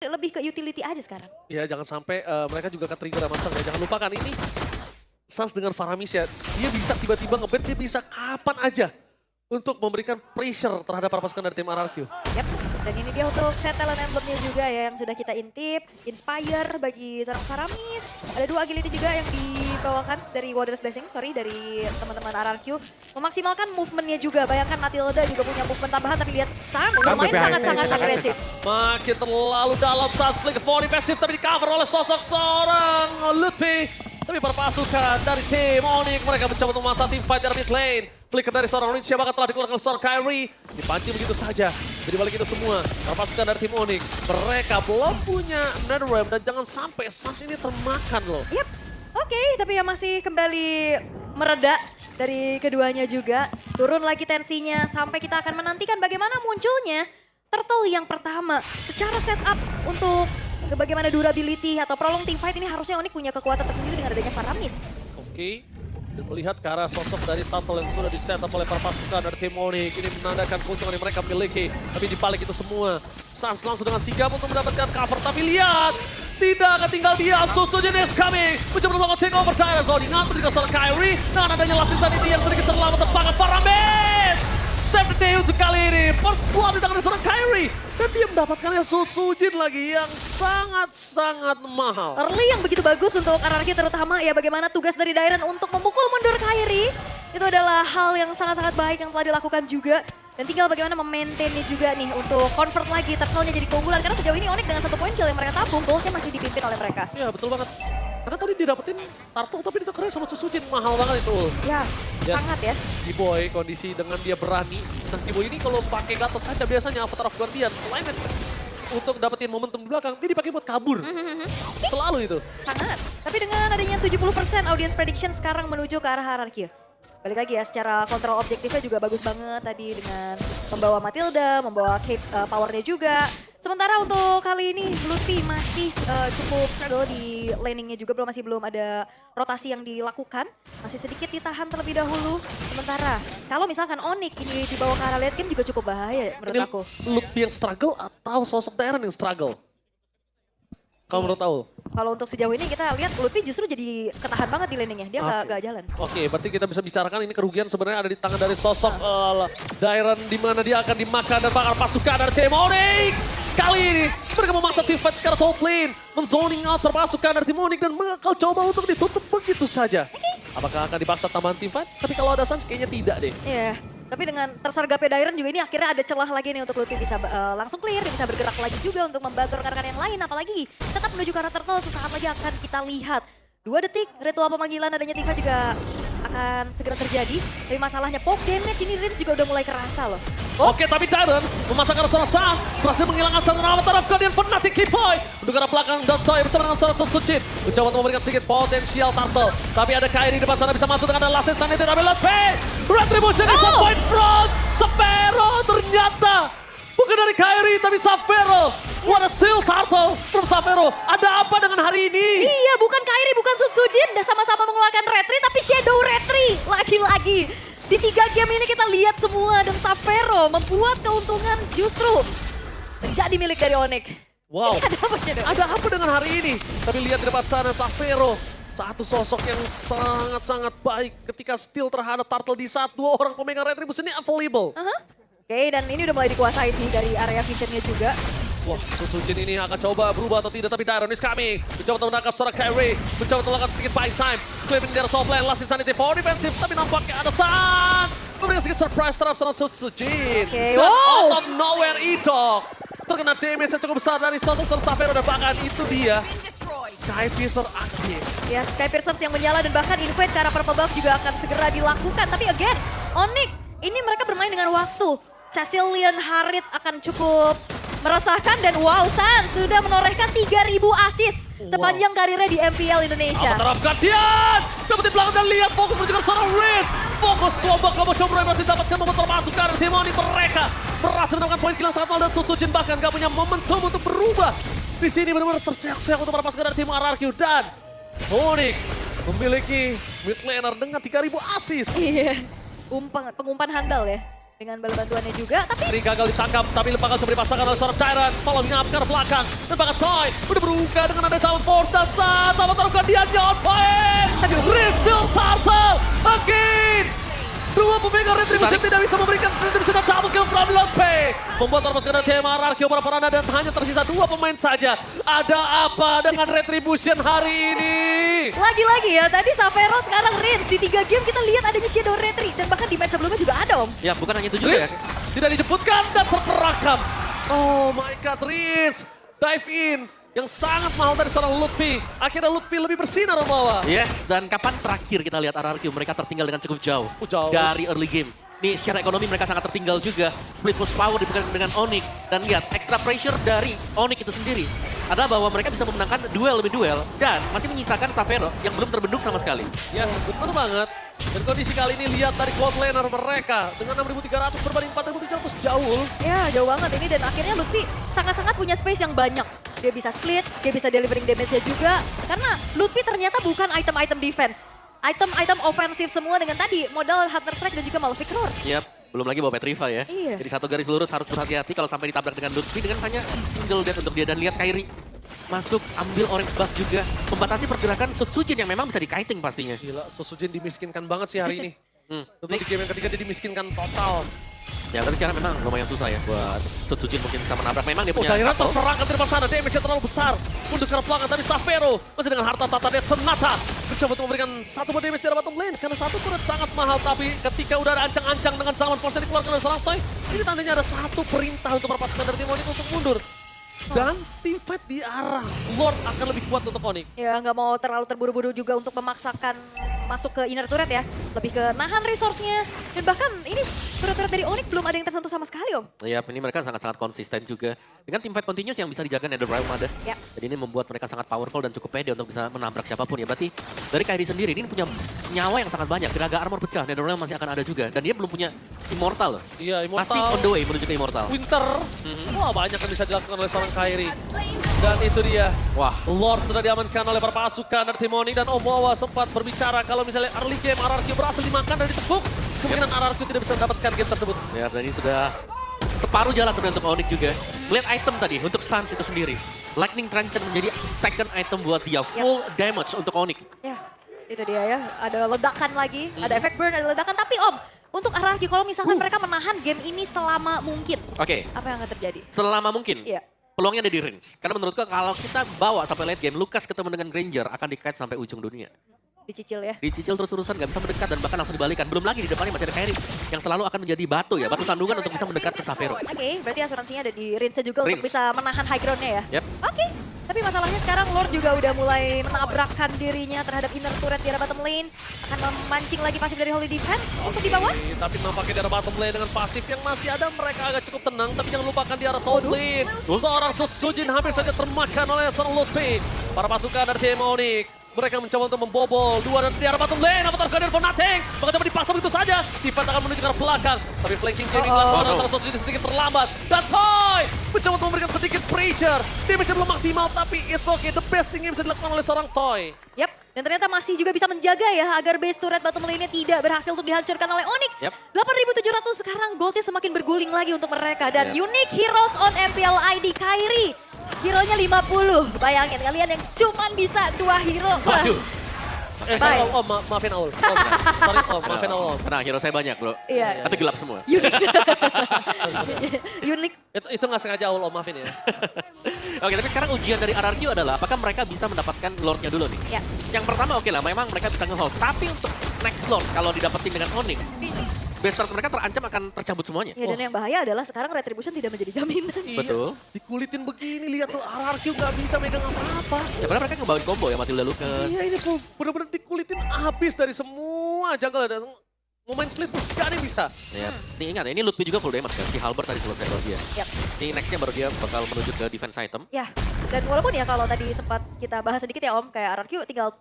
lebih ke utility aja sekarang. Ya jangan sampai mereka juga ke-trigger sama Sans ya. Jangan lupakan ini Sans dengan Faramis ya. Dia bisa tiba-tiba nge-ban, dia bisa kapan aja untuk memberikan pressure terhadap para pasukan dari tim RRQ. Yap, dan ini dia untuk set talent emblemnya juga ya yang sudah kita intip. Inspire bagi seorang Faramis. Ada 2 agility juga yang dibawakan dari Warriors Blessing, dari teman-teman RRQ. Memaksimalkan movementnya juga, bayangkan Matilda juga punya movement tambahan tapi lihat Sans bermain sangat-sangat agresif. Makin terlalu dalam Sans flick for defensive tapi di cover oleh sosok seorang Lutfi. Tapi para pasukan dari tim Onyx mereka mencoba untuk memaksa tim fight dari mid lane. Flicker dari seorang Onyx bahkan telah dikeluarkan seorang Kyrie. Dipancing begitu saja. Jadi balik itu semua, para pasukan dari tim Onyx mereka belum punya NetherRealm dan jangan sampai Sans ini termakan loh. Yap, oke, tapi ya masih kembali mereda dari keduanya juga. Turun lagi tensinya sampai kita akan menantikan bagaimana munculnya turtle yang pertama. Secara setup untuk bagaimana durability atau prolong team fight ini harusnya Onyx punya kekuatan tersendiri dengan adanya Faramis. Oke. Dan melihat ke arah sosok dari Turtle yang sudah di-setup oleh para pasukan dari tim Onyx. Ini menandakan keuntungan yang mereka miliki. Tapi di balik itu semua, Sans langsung dengan sigap untuk mendapatkan cover. Tapi lihat, tidak akan tinggal diam. Susunya is coming. Mencoba melakukan take over Dire Zone. Ngatur di seorang Kyrie. Dengan adanya last season ini yang sedikit terlambat tepat Faramis. Save the day untuk kali ini. First blood di tangan seorang Kyrie. Dan dia mendapatkannya Susujin lagi yang sangat-sangat mahal. Early yang begitu bagus untuk RRQ terutama ya bagaimana tugas dari Dairen untuk memukul mundur Kyrie. Itu adalah hal yang sangat-sangat baik yang telah dilakukan juga. Dan tinggal bagaimana memaintainnya juga nih untuk convert lagi turtle-nya jadi keunggulan. Karena sejauh ini Onyx dengan 1 poin kill yang mereka tabung, goalsnya masih dipimpin oleh mereka. Iya betul banget. Karena tadi didapetin Turtle tapi ditekernya sama Susujin. Mahal banget itu. Ya, sangat ya. T-Boy kondisi dengan dia berani. Nah T-Boy ini kalau pakai Gatot kaca biasanya Avatar of Guardian. Selain untuk dapetin momentum di belakang, dia dipakai buat kabur. Selalu itu. Sangat. Tapi dengan adanya 70% audience prediction sekarang menuju ke arah RRQ. Balik lagi ya, secara kontrol objektifnya juga bagus banget tadi dengan membawa Matilda, membawa Cape powernya juga. Sementara untuk kali ini Lutfi masih cukup struggle di laningnya juga, masih belum ada rotasi yang dilakukan. Masih sedikit ditahan terlebih dahulu. Sementara kalau misalkan Onyx ini dibawa ke arah late game juga cukup bahaya menurut aku. Lutfi yang struggle atau sosok Darren yang struggle? Kalau menurut tahu? Kalau untuk sejauh ini kita lihat Lutfi justru jadi ketahan banget di laningnya, dia nggak jalan. Oke, berarti kita bisa bicarakan ini kerugian sebenarnya ada di tangan dari sosok Dairen di mana dia akan dimakan dan bakal pasukan dari tim Onyx. Kali ini mereka memaksa tim fight ke arah top lane, menzoning out pasukan dari tim Onyx dan bakal coba untuk ditutup begitu saja. Apakah akan dipaksa tambahan tim fight? Tapi kalau ada Sans kayaknya tidak deh. Iya. Tapi dengan tersergapnya Dairen juga ini akhirnya ada celah lagi nih untuk Lutfi bisa langsung clear, bisa bergerak lagi juga untuk membantu rekan-rekan yang lain. Apalagi tetap menuju ke arah turtle sesaat lagi akan kita lihat. 2 detik ritual pemanggilan adanya Tifa juga akan segera terjadi. Tapi masalahnya poke damage ini range juga udah mulai kerasa loh. Oke, tapi Dairen memasangkan seorang Sans, berhasil menghilangkan seorang Avatar of Guardian Fnatic Keyboy. Untuk arah belakang Dotoy bersama dengan seorang Susujin. Mencoba untuk memberikan sedikit potensial turtle. Tapi ada Kyrie di depan sana bisa masuk dengan last sanity tapi Lutfi. Retribution is a point from Sapphiro ternyata. Bukan dari Kyrie tapi Sapphiro. What a steal turtle from Sapphiro. Ada apa dengan hari ini? Iya, bukan Kyrie, bukan Susujin. Udah sama-sama mengeluarkan retri tapi Shadow retri. Lagi-lagi. Di 3 game ini kita lihat semua dan Sapphiro membuat keuntungan justru menjadi milik dari Onyx. Wow. Ada apa Shadow? Ada apa dengan hari ini? Tapi lihat di depan sana Sapphiro. Satu sosok yang sangat-sangat baik ketika steal terhadap turtle di saat 2 orang pemegang retribution ini available. Oke, dan ini udah mulai dikuasai sih dari area visionnya juga. Wah, Susujin ini akan coba berubah atau tidak, tapi Dairen is coming. Mencoba untuk menangkap seorang Kyrie. Mencoba untuk melakukan sedikit buying time. Clipping dari top lane, last sanity for defensive. Tapi nampaknya ada Sans. Memberikan sedikit surprise terhadap seorang Susujin. Oke, Dan wow. out of nowhere Idok. Terkena damage yang cukup besar dari sosok Sapphiro dan bahkan itu dia. Skypiercer aktif. Ya, Skypiercers yang menyala dan bahkan invade ke arah purple buff juga akan segera dilakukan. Tapi again, Onyx ini mereka bermain dengan waktu. Cecilian Harit akan cukup meresahkan dan wow, Sans sudah menorehkan 3.000 assist sepanjang karirnya di MPL Indonesia. Avatar of Guardian! Dapetin belakang dan lihat fokus menuju ke seorang Riz. Fokus kelompok Combro yang masih dapatkan momentum masuk ke arah tim Onyx. Mereka berhasil mendapatkan poin kill yang sangat mahal dan Susujin bahkan gak punya momentum untuk berubah. Di sini benar-benar terseok-seok untuk para pasukan dari tim RRQ dan Onyx memiliki mid laner dengan 3.000 assist. Iya, pengumpan handal ya. dengan bala bantuannya juga. Tapi Ini gagal ditangkap, tapi lembaga untuk dipasangkan oleh seorang Tyrant. Following up ke arah belakang. Dan bahkan Toy udah berbuka dengan ada Sound Force dan sama taruhkan dia on point. Restill Turtle again. Dua pemegang Retribution tidak bisa memberikan Retribution dan double kill from Lope. Membuat terpus ke tim RRQ para Paranda dan hanya tersisa 2 pemain saja. Ada apa dengan Retribution hari ini? lagi-lagi ya, tadi Savero sekarang Rins. Di 3 game kita lihat adanya Shadow Retri. Dan bahkan di match sebelumnya juga ada Om. Ya bukan hanya itu juga ya. Rins tidak dijemputkan dan terperakam. Oh my god, Rins dive in. Yang sangat mahal dari seorang Lutfi. Akhirnya Lutfi lebih bersinar di bawah. Yes, dan kapan terakhir kita lihat RRQ mereka tertinggal dengan cukup jauh, Jauh. dari early game. Nih secara ekonomi mereka sangat tertinggal juga. Split push power dipegang dengan Onyx. Dan lihat, extra pressure dari Onyx itu sendiri adalah bahwa mereka bisa memenangkan duel demi duel. Dan masih menyisakan Savero yang belum terbentuk sama sekali. Yes, betul banget. Dan kondisi kali ini lihat dari quad laner mereka. Dengan 6.300 berbanding 4.700 jauh. Ya, jauh banget ini dan akhirnya Lutfi sangat-sangat punya space yang banyak. Dia bisa split, dia bisa delivering damage-nya juga. Karena Lutfi ternyata bukan item-item defense. Item-item ofensif semua dengan tadi modal Hunter Strike dan juga Malefic Roar. Yap, belum lagi bawa Petriva ya. Iya. Jadi satu garis lurus harus berhati-hati kalau sampai ditabrak dengan Lutfi dengan hanya single death untuk dia. Dan lihat Kairi masuk, ambil orange buff juga. Membatasi pergerakan Sutsujin yang memang bisa di-kiting pastinya. Gila, Sosujin dimiskinkan banget sih hari ini. Tentu di Nih, game yang ketiga dia dimiskinkan total. ya tapi sekarang memang lumayan susah ya buat Sutsujin mungkin bisa menabrak. Memang dia Oh, punya daerah couple. terperangkap dari sana, damage-nya terlalu besar. Mundur ke belakang, tapi Savero masih dengan harta tata dia senata. Mencoba untuk memberikan satu buah damage di arah bottom lane. Karena satu turret sangat mahal, tapi ketika udah ada ancang-ancang dengan Salmon Force yang dikeluarkan oleh seorang Toy, ini tandanya ada satu perintah untuk para pasukan dari tim Onyx untuk mundur. Dan team fight di arah Lord akan lebih kuat untuk Onyx. Ya, nggak mau terlalu terburu-buru juga untuk memaksakan masuk ke inner turret ya. Lebih ke nahan resource-nya. Dan bahkan ini turret-turret dari Onyx belum ada yang tersentuh sama sekali Om. Iya, ini mereka sangat-sangat konsisten juga. Dengan tim fight continuous yang bisa dijaga NetherRealm ada. Ya. Jadi ini membuat mereka sangat powerful dan cukup pede untuk bisa menabrak siapapun ya. Berarti dari Kairi sendiri ini punya nyawa yang sangat banyak. Tenaga armor pecah, NetherRealm masih akan ada juga. Dan dia belum punya Immortal loh. Iya, Immortal. Masih on the way menuju ke Immortal. Winter. Wah, banyak yang bisa dilakukan oleh seorang Kairi. Dan itu dia. Wah, Lord sudah diamankan oleh para pasukan dari tim Onyx dan Omowa sempat berbicara kalau misalnya early game RRQ berhasil dimakan dan ditekuk, kemungkinan RRQ tidak bisa mendapatkan game tersebut. ya dan ini sudah separuh jalan ternyata untuk Onyx juga. Melihat item tadi untuk Suns itu sendiri. Lightning Tranchant menjadi second item buat dia. Full damage untuk Onyx. Ya, itu dia ya. Ada ledakan lagi, ada efek burn, ada ledakan. Tapi Om, untuk RRQ kalau misalkan mereka menahan game ini selama mungkin, Oke, apa yang akan terjadi? selama mungkin. Iya. Peluangnya ada di Rins. Karena menurutku kalau kita bawa sampai late game, Lucas ketemu dengan Granger akan di-kite sampai ujung dunia. Dicicil ya. Dicicil terus-terusan, gak bisa mendekat dan bahkan langsung dibalikan. Belum lagi di depannya masih ada Kairi yang selalu akan menjadi batu ya, batu sandungan untuk bisa mendekat ke Savero. Oke, berarti asuransinya ada di Rins juga untuk Rins. bisa menahan high ground-nya ya? Yep. Oke, tapi masalahnya sekarang Lord juga udah mulai menabrakkan dirinya terhadap inner turret di arah bottom lane. Akan memancing lagi pasif dari Holy Defense untuk di bawah. Tapi nampaknya di arah bottom lane dengan pasif yang masih ada, mereka agak cukup tenang. Tapi jangan lupakan di arah top lane. Seorang Sosujin hampir saja termakan oleh seorang Lutfi. Para pasukan dari tim Onyx. Mereka mencoba untuk membobol. Dua dan di arah bottom lane. Apa terkadang for nothing. Maka coba dipasang begitu saja. Tifa akan menuju ke arah belakang. Tapi flanking jamming dilakukan antara Sosujin sedikit terlambat. Dan Toy mencoba untuk memberikan sedikit pressure. Damage belum maksimal. Tapi it's okay. The best thing yang bisa dilakukan oleh seorang Toy. Yap, dan ternyata masih juga bisa menjaga ya agar base turret bottom lane-nya tidak berhasil untuk dihancurkan oleh Onyx. Yap. 8.700 sekarang goldnya semakin berguling lagi untuk mereka. Dan Unique Heroes on MPL ID Kairi. Hero-nya 50. Bayangin kalian yang cuman bisa 2 hero. Waduh. Sorry, maafin Aul. Sorry, maafin Aul. Tenang, hero saya banyak bro. Iya. Tapi gelap semua. Unique. Unique. Itu nggak sengaja Aul, maafin ya. Oke, tapi sekarang ujian dari RRQ adalah apakah mereka bisa mendapatkan Lordnya dulu nih. Ya. Yang pertama oke lah, memang mereka bisa nge-hold. Tapi untuk next Lord, kalau didapetin dengan Onyx, ini base start mereka terancam akan tercabut semuanya. Ya dan yang bahaya adalah sekarang Retribution tidak menjadi jaminan. Betul. Dikulitin begini, lihat tuh RRQ nggak bisa megang apa-apa. Ya padahal mereka ngebawain combo ya, Matilda Lucas. Iya ini tuh bener-bener dikulitin habis dari semua jungle ada. Mau main split push gak ada yang bisa. Ya, ini ingat ya, ini Lutfi juga full damage kan. Si Halberd tadi selesai buat dia. Yap. Ini nextnya baru dia bakal menuju ke defense item. Ya, dan walaupun ya kalau tadi sempat kita bahas sedikit ya Om, kayak RRQ tinggal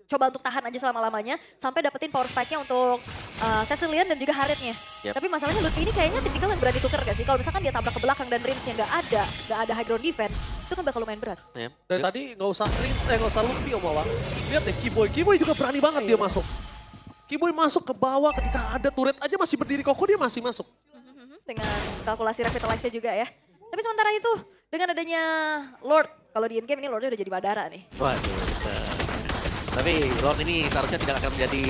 coba untuk tahan aja selama-lamanya sampai dapetin power spike-nya untuk Cecilian dan juga Harriet-nya. Yep. Tapi masalahnya Lutfi ini kayaknya tipikal yang berani tuker gak sih? Kalau misalkan dia tabrak ke belakang dan Rins-nya nggak ada high ground defense, itu kan bakal lumayan berat. Ya. Dari tadi nggak usah Rins, nggak usah Luffy Om Awa. Lihat deh Keyboy, Keyboy juga berani banget dia masuk. Keyboy masuk ke bawah ketika ada turret aja masih berdiri kokoh dia masih masuk. dengan kalkulasi revitalize-nya juga ya. Tapi sementara itu dengan adanya Lord, kalau di in-game ini Lordnya udah jadi Madara nih. Waduh, betul. Tapi Lord ini seharusnya tidak akan menjadi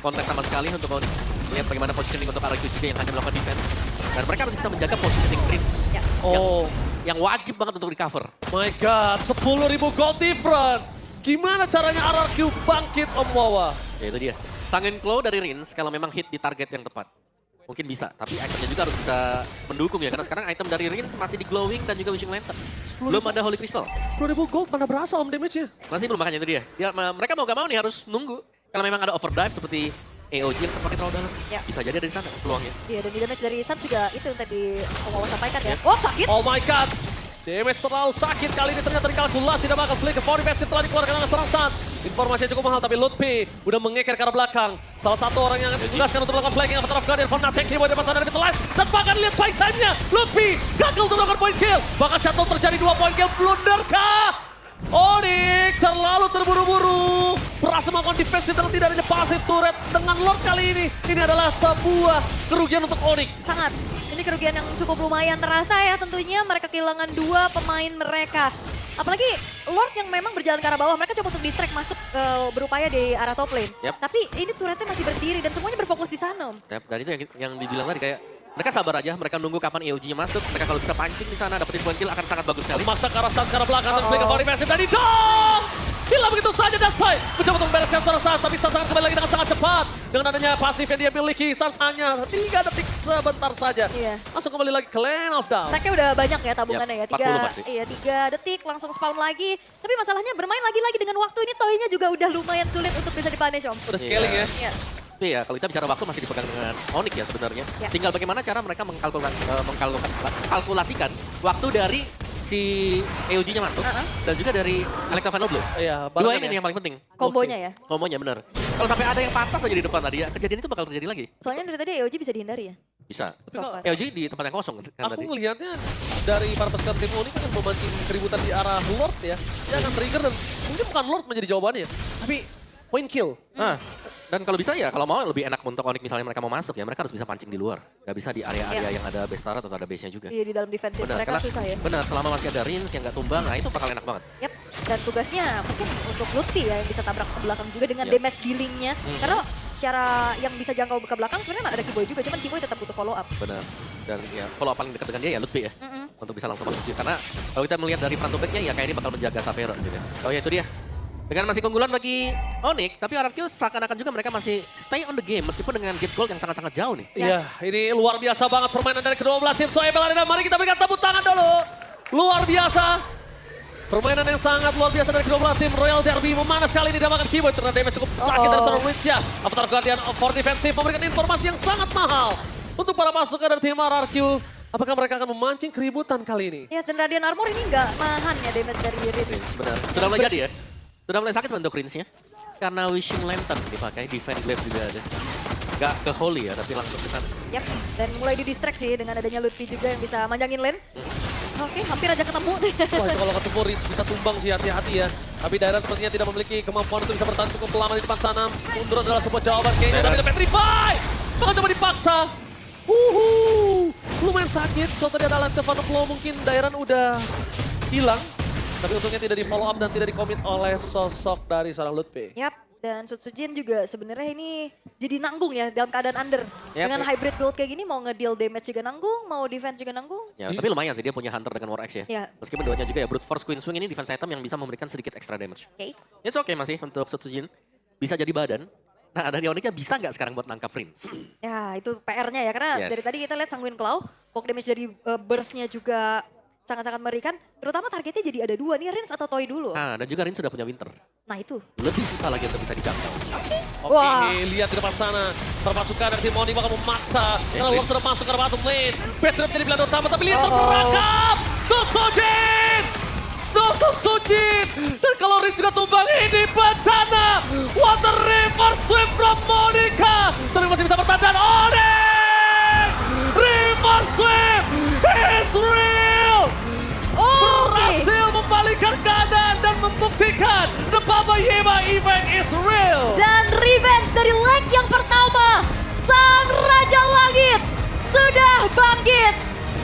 konteks sama sekali untuk Onyx. Lihat bagaimana positioning untuk RRQ juga yang hanya melakukan defense. Dan mereka harus bisa menjaga positioning Prince. Ya. Oh Yang wajib banget untuk recover. my god, 10.000 gold difference. Gimana caranya RRQ bangkit Om Wawa? Ya itu dia. Sanguine Claw dari Rins kalau memang hit di target yang tepat. Mungkin bisa, tapi itemnya juga harus bisa mendukung ya. Karena sekarang item dari Rins masih di Glowing dan juga Wishing Lantern. Belum ada Holy Crystal. 10.000 gold mana berasa Om damage-nya? Masih belum, makanya itu dia. Mereka mau gak mau nih harus nunggu. Kalau memang ada overdrive seperti AOG yang terpakai terlalu dalam. Ya. Bisa jadi ada di sana peluangnya. Iya, dan di damage dari Sun juga itu yang tadi Om Wawa sampaikan ya. Oh, sakit. Oh my god. Damage terlalu sakit kali ini ternyata dikalkulasi dan bakal flick ke 4 defensive telah dikeluarkan oleh seorang Sun. Informasinya cukup mahal tapi Lutfi udah mengeker ke arah belakang. Salah satu orang yang ditugaskan untuk melakukan flanking Avatar of Guardian from Natek Keyboard di depan sana dari Live. Dan bahkan lihat fight time-nya. Lutfi gagal untuk melakukan point kill. Bahkan jatuh terjadi 2 point kill. Blunder kah? Onyx terlalu terburu-buru. Berhasil melakukan defensive dan tidak adanya passive turret. Dengan Lord kali ini adalah sebuah kerugian untuk Onyx. Sangat. Ini kerugian yang cukup lumayan terasa ya tentunya. Mereka kehilangan 2 pemain mereka. Apalagi Lord yang memang berjalan ke arah bawah. Mereka coba untuk distract masuk berupaya di arah top lane. Yep. Tapi ini turretnya masih berdiri dan semuanya berfokus di sana. Om. Dan itu yang dibilang tadi kayak mereka sabar aja, mereka nunggu kapan EOG-nya masuk. Mereka kalau bisa pancing di sana, dapetin point kill akan sangat bagus sekali. Memaksa ke arah Sun, ke arah belakang, dan flick ke body defensive, dan didong! Hilang begitu saja dan fight. Mencoba untuk membereskan seorang Sun, tapi Sun sangat kembali lagi dengan sangat cepat. Dengan adanya pasif yang dia miliki, Sun hanya 3 detik sebentar saja. Iya. Langsung kembali lagi ke Lane of Down. Stacknya udah banyak ya tabungannya ya. 40 pasti. 3 detik langsung spawn lagi. Tapi masalahnya bermain lagi dengan waktu ini Toy-nya juga udah lumayan sulit untuk bisa dipunish Om. Udah scaling ya. Iya. Tapi ya kalau kita bicara waktu masih dipegang dengan Onyx ya sebenarnya. Ya. Tinggal bagaimana cara mereka mengkalkulasikan waktu dari si EOG-nya masuk dan juga dari Electro Final Blow. Iya, Dua barengan ini ya. nih yang paling penting. Kombonya ya. Kombonya bener. Kalau sampai ada yang patah saja di depan tadi ya, kejadian itu bakal terjadi lagi. Soalnya dari tadi EOG bisa dihindari ya. Bisa. Tapi kalau So far. EOG di tempat yang kosong kan aku tadi. melihatnya dari para pasukan tim Onyx kan memancing keributan di arah Lord ya. Dia akan trigger dan mungkin bukan Lord menjadi jawabannya. Tapi point kill. Dan kalau bisa ya, kalau mau lebih enak untuk Onyx misalnya mereka mau masuk ya, mereka harus bisa pancing di luar. Gak bisa di area-area yang ada base turret atau ada base-nya juga. Iya di dalam defensive Benar, mereka karena- susah ya. Benar, selama masih ada Rins yang gak tumbang, nah itu bakal enak banget. Yap. Dan tugasnya mungkin untuk Lutfi ya yang bisa tabrak ke belakang juga dengan Yap. damage dealingnya. Karena secara yang bisa jangkau ke belakang sebenarnya ada Kiboy juga, cuman Kiboy tetap butuh follow up. Benar. Dan ya follow up paling dekat dengan dia ya Lutfi ya. Untuk bisa langsung masuk juga. Karena kalau kita melihat dari front to back-nya ya kayak ini bakal menjaga Savero gitu. Oh ya itu dia. Dengan masih keunggulan bagi Onyx, tapi RRQ seakan-akan juga mereka masih stay on the game meskipun dengan gap gold yang sangat-sangat jauh nih. Iya, ini luar biasa banget permainan dari kedua belah tim Soebel Arena. Mari kita berikan tepuk tangan dulu. Luar biasa. Permainan yang sangat luar biasa dari kedua belah tim. Royal Derby memanas kali ini dapatkan Keyboard. Ternyata damage cukup sakit dari seorang Winsya. Avatar Guardian for Defensive memberikan informasi yang sangat mahal. Untuk para pasukan dari tim RRQ. Apakah mereka akan memancing keributan kali ini? Yes, dan Radiant Armor ini nggak nahan ya damage dari Rins. Benar. Sudah mulai jadi ya. Sudah mulai sakit bentuk Rins-nya. Karena Wishing Lantern dipakai, Defend Glaive juga ada. Gak ke Holy ya, tapi langsung ke sana. Yap, dan mulai di-distract sih dengan adanya Lutfi juga yang bisa manjangin lane. Oke, hampir aja ketemu. Wah, itu kalau ketemu Rins bisa tumbang sih, hati-hati ya. Tapi Dairan sepertinya tidak memiliki kemampuan untuk bisa bertahan cukup lama di depan sana. Mundur adalah sebuah jawaban kayaknya, tapi itu Petrify! Maka coba dipaksa. Lumayan sakit, kalau tadi ada Lantern Phantom Flow mungkin Dairan udah hilang. Tapi untungnya tidak di follow up dan tidak dikomit oleh sosok dari seorang Lutfi. Yap, dan Sutsujin juga sebenarnya ini jadi nanggung ya dalam keadaan under. Yap. Dengan hybrid build kayak gini mau nge-deal damage juga nanggung, mau defense juga nanggung. Ya, tapi lumayan sih dia punya Hunter dengan War Axe ya. Ya. Meskipun duanya juga ya Brute Force Queen Swing ini defense item yang bisa memberikan sedikit extra damage. Oke. It's okay masih untuk Sutsujin. Bisa jadi badan. Nah, dari Onyxnya bisa nggak sekarang buat nangkap Rins? Ya, itu PR-nya ya karena Yes. dari tadi kita lihat Sanguine Claw, poke damage dari burst-nya juga sangat-sangat mengerikan. Terutama targetnya jadi ada 2 nih, Rins atau Toy dulu. Nah, dan juga Rins sudah punya Winter. Nah itu. Lebih susah lagi untuk bisa dijangkau. Oke, Wah. lihat di depan sana. Perpasukan dari tim Onyx bakal memaksa. Karena Lord sudah masuk ke bottom lane. Petrif jadi pilihan utama, tapi lihat terperangkap. Sutsujin! Sutsujin! Dan kalau Rins juga tumbang, ini bencana. What a reverse sweep from Monica. Tapi masih bisa bertahan dan Onyx! Reverse sweep is real! Berhasil membalikkan keadaan dan membuktikan the Baba Yema event is real. Dan revenge dari leg yang pertama, Sang Raja Langit, sudah bangkit.